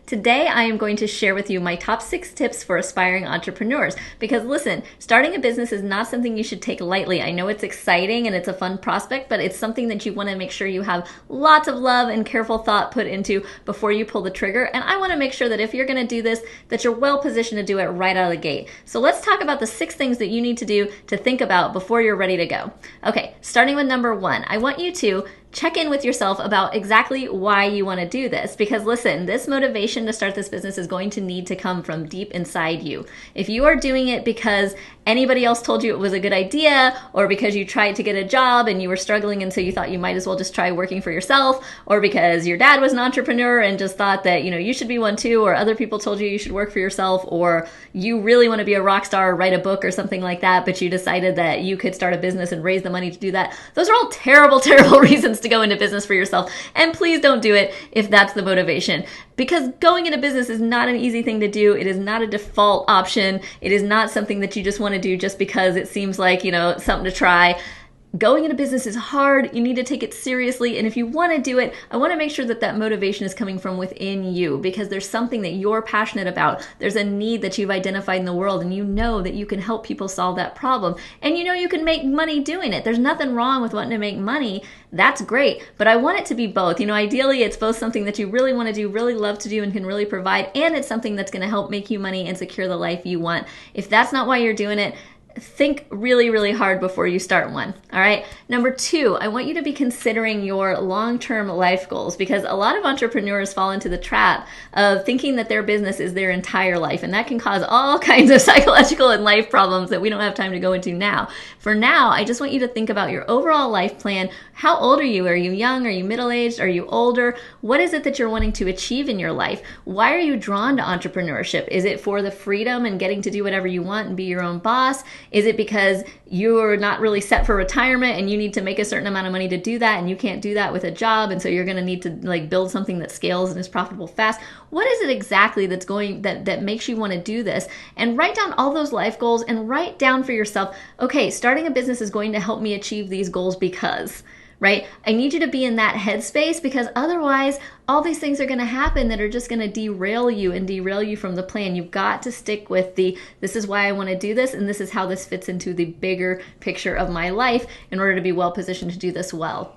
Today, I am going to share with you my top 6 tips for aspiring entrepreneurs. Because listen, starting a business is not something you should take lightly. I know it's exciting and it's a fun prospect, but it's something that you want to make sure you have lots of love and careful thought put into before you pull the trigger. And I want to make sure that if you're going to do this, that you're well positioned to do it right out of the gate. So let's talk about the 6 things that you need to do to think about before you're ready to go. Okay, starting with number 1, I want you to check in with yourself about exactly why you want to do this. Because listen, this motivation to start this business is going to need to come from deep inside you. If you are doing it because anybody else told you it was a good idea, or because you tried to get a job and you were struggling and so you thought you might as well just try working for yourself, or because your dad was an entrepreneur and just thought that, you should be one too, or other people told you should work for yourself, or you really want to be a rock star or write a book or something like that, but you decided that you could start a business and raise the money to do that. Those are all terrible, terrible reasons to go into business for yourself. And please don't do it if that's the motivation. Because going into business is not an easy thing to do. It is not a default option. It is not something that you just want to do just because it seems like, something to try. Going into business is hard. You need to take it seriously. And if you want to do it, I want to make sure that that motivation is coming from within you, because there's something that you're passionate about. There's a need that you've identified in the world, and you know that you can help people solve that problem. And you can make money doing it. There's nothing wrong with wanting to make money. That's great. But I want it to be both. Ideally, it's both something that you really want to do, really love to do, and can really provide, and it's something that's going to help make you money and secure the life you want. If that's not why you're doing it, think really, really hard before you start one. All right. Number 2, I want you to be considering your long-term life goals, because a lot of entrepreneurs fall into the trap of thinking that their business is their entire life. And that can cause all kinds of psychological and life problems that we don't have time to go into now. For now, I just want you to think about your overall life plan. How old are you? Are you young? Are you middle-aged? Are you older? What is it that you're wanting to achieve in your life? Why are you drawn to entrepreneurship? Is it for the freedom and getting to do whatever you want and be your own boss? Is it because you're not really set for retirement and you need to make a certain amount of money to do that, and you can't do that with a job, and so you're going to need to build something that scales and is profitable fast? What is it exactly that makes you want to do this? And write down all those life goals, and write down for yourself, okay, starting a business is going to help me achieve these goals because, right? I need you to be in that headspace, because otherwise all these things are going to happen that are just going to derail you from the plan. You've got to stick with this is why I want to do this, and this is how this fits into the bigger picture of my life in order to be well positioned to do this well.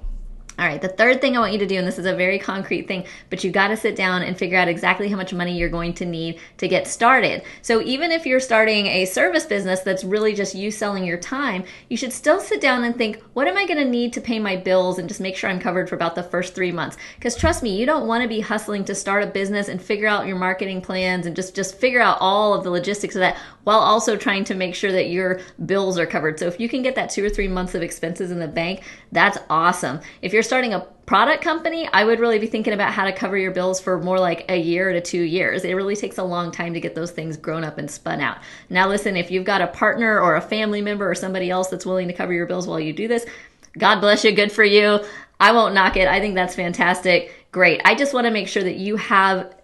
All right, the third thing I want you to do, and this is a very concrete thing, but you got to sit down and figure out exactly how much money you're going to need to get started. So even if you're starting a service business that's really just you selling your time, you should still sit down and think, what am I going to need to pay my bills and just make sure I'm covered for about the first 3 months? Because trust me, you don't want to be hustling to start a business and figure out your marketing plans and just figure out all of the logistics of that while also trying to make sure that your bills are covered. So if you can get that 2 or 3 months of expenses in the bank, that's awesome. If you're starting a product company, I would really be thinking about how to cover your bills for more like a year to 2 years. It really takes a long time to get those things grown up and spun out. Now listen, if you've got a partner or a family member or somebody else that's willing to cover your bills while you do this, God bless you, good for you. I won't knock it. I think that's fantastic. Great. I just want to make sure that you have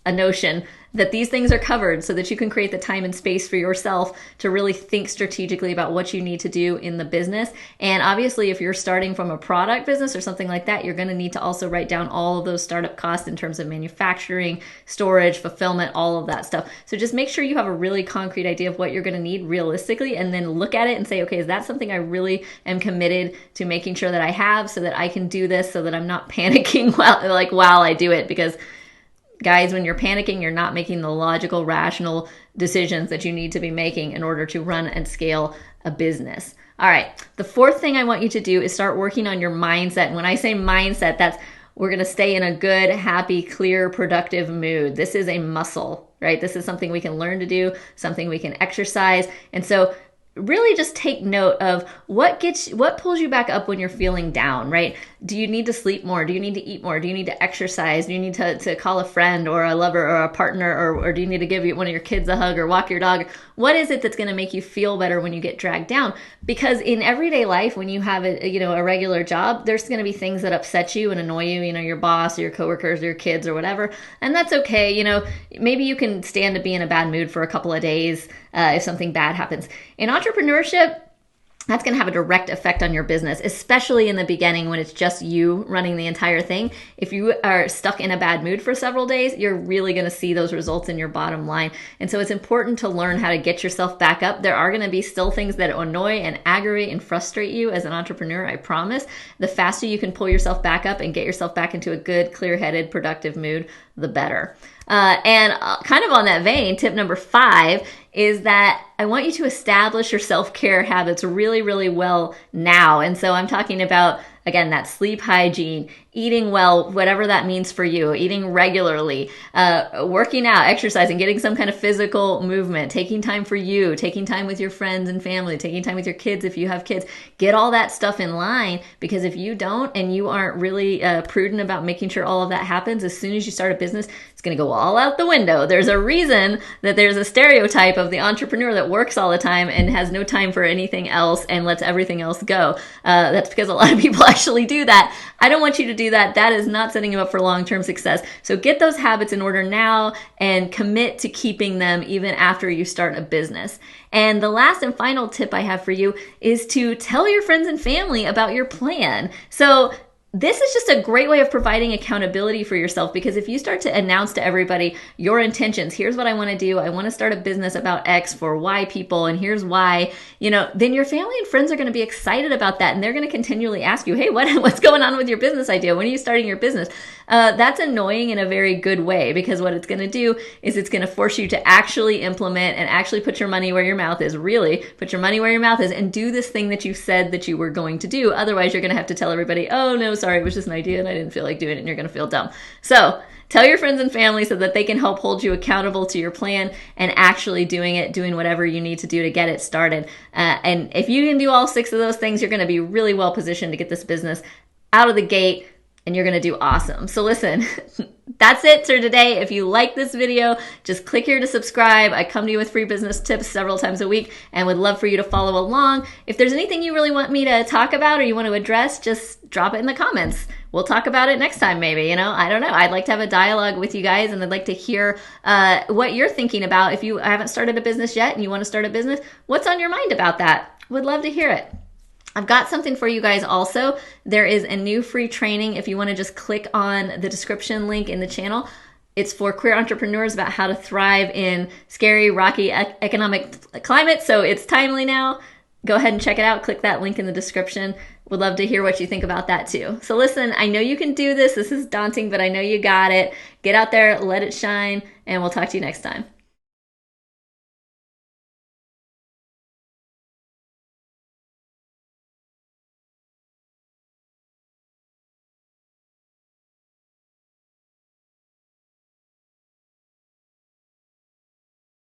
a notion that these things are covered so that you can create the time and space for yourself to really think strategically about what you need to do in the business. And obviously, if you're starting from a product business or something like that, you're going to need to also write down all of those startup costs in terms of manufacturing, storage, fulfillment, all of that stuff. So just make sure you have a really concrete idea of what you're going to need realistically, and then look at it and say, okay, is that something I really am committed to making sure that I have, so that I can do this, so that I'm not panicking while I do it? Because guys, when you're panicking, you're not making the logical, rational decisions that you need to be making in order to run and scale a business. All right. The 4th thing I want you to do is start working on your mindset. And when I say mindset, we're going to stay in a good, happy, clear, productive mood. This is a muscle, right? This is something we can learn to do, something we can exercise. And so really just take note of what pulls you back up when you're feeling down, right? Do you need to sleep more? Do you need to eat more? Do you need to exercise? Do you need to call a friend or a lover or a partner, or do you need to give one of your kids a hug or walk your dog? What is it that's going to make you feel better when you get dragged down? Because in everyday life, when you have a regular job, there's going to be things that upset you and annoy you, your boss or your coworkers or your kids or whatever. And that's okay. Maybe you can stand to be in a bad mood for a couple of days if something bad happens. In entrepreneurship, that's going to have a direct effect on your business, especially in the beginning when it's just you running the entire thing. If you are stuck in a bad mood for several days, you're really going to see those results in your bottom line. And so it's important to learn how to get yourself back up. There are going to be still things that annoy and aggravate and frustrate you as an entrepreneur, I promise. The faster you can pull yourself back up and get yourself back into a good, clear-headed, productive mood, the better. And kind of on that vein, tip number 5 is that I want you to establish your self-care habits really, really well now. And so I'm talking about, again, that sleep hygiene, eating well, whatever that means for you, eating regularly, working out, exercising, getting some kind of physical movement, taking time for you, taking time with your friends and family, taking time with your kids if you have kids. Get all that stuff in line, because if you don't and you aren't really prudent about making sure all of that happens, as soon as you start a business, it's going to go all out the window. There's a reason that there's a stereotype of the entrepreneur that works all the time and has no time for anything else and lets everything else go. That's because a lot of people actually do that. I don't want you to do that. That is not setting you up for long-term success. So get those habits in order now and commit to keeping them even after you start a business. And the last and final tip I have for you is to tell your friends and family about your plan. So this is just a great way of providing accountability for yourself, because if you start to announce to everybody your intentions, here's what I want to do, I want to start a business about X for Y people, and here's why, then your family and friends are going to be excited about that, and they're going to continually ask you, hey, what's going on with your business idea? When are you starting your business? That's annoying in a very good way, because what it's going to do is it's going to force you to actually implement and actually put your money where your mouth is, really put your money where your mouth is, and do this thing that you said that you were going to do. Otherwise, you're going to have to tell everybody, oh, no, sorry, it was just an idea and I didn't feel like doing it, and you're going to feel dumb. So tell your friends and family so that they can help hold you accountable to your plan and actually doing whatever you need to do to get it started. And if you can do all 6 of those things, you're going to be really well positioned to get this business out of the gate, and you're going to do awesome. So listen, that's it for today. If you like this video, just click here to subscribe. I come to you with free business tips several times a week and would love for you to follow along. If there's anything you really want me to talk about or you want to address, just drop it in the comments. We'll talk about it next time, maybe. I don't know. I'd like to have a dialogue with you guys, and I'd like to hear what you're thinking about. If you haven't started a business yet and you want to start a business, what's on your mind about that? Would love to hear it. I've got something for you guys also. There is a new free training if you want to just click on the description link in the channel. It's for queer entrepreneurs about how to thrive in scary, rocky economic climate. So it's timely now. Go ahead and check it out. Click that link in the description. Would love to hear what you think about that too. So listen, I know you can do this. This is daunting, but I know you got it. Get out there, let it shine, and we'll talk to you next time.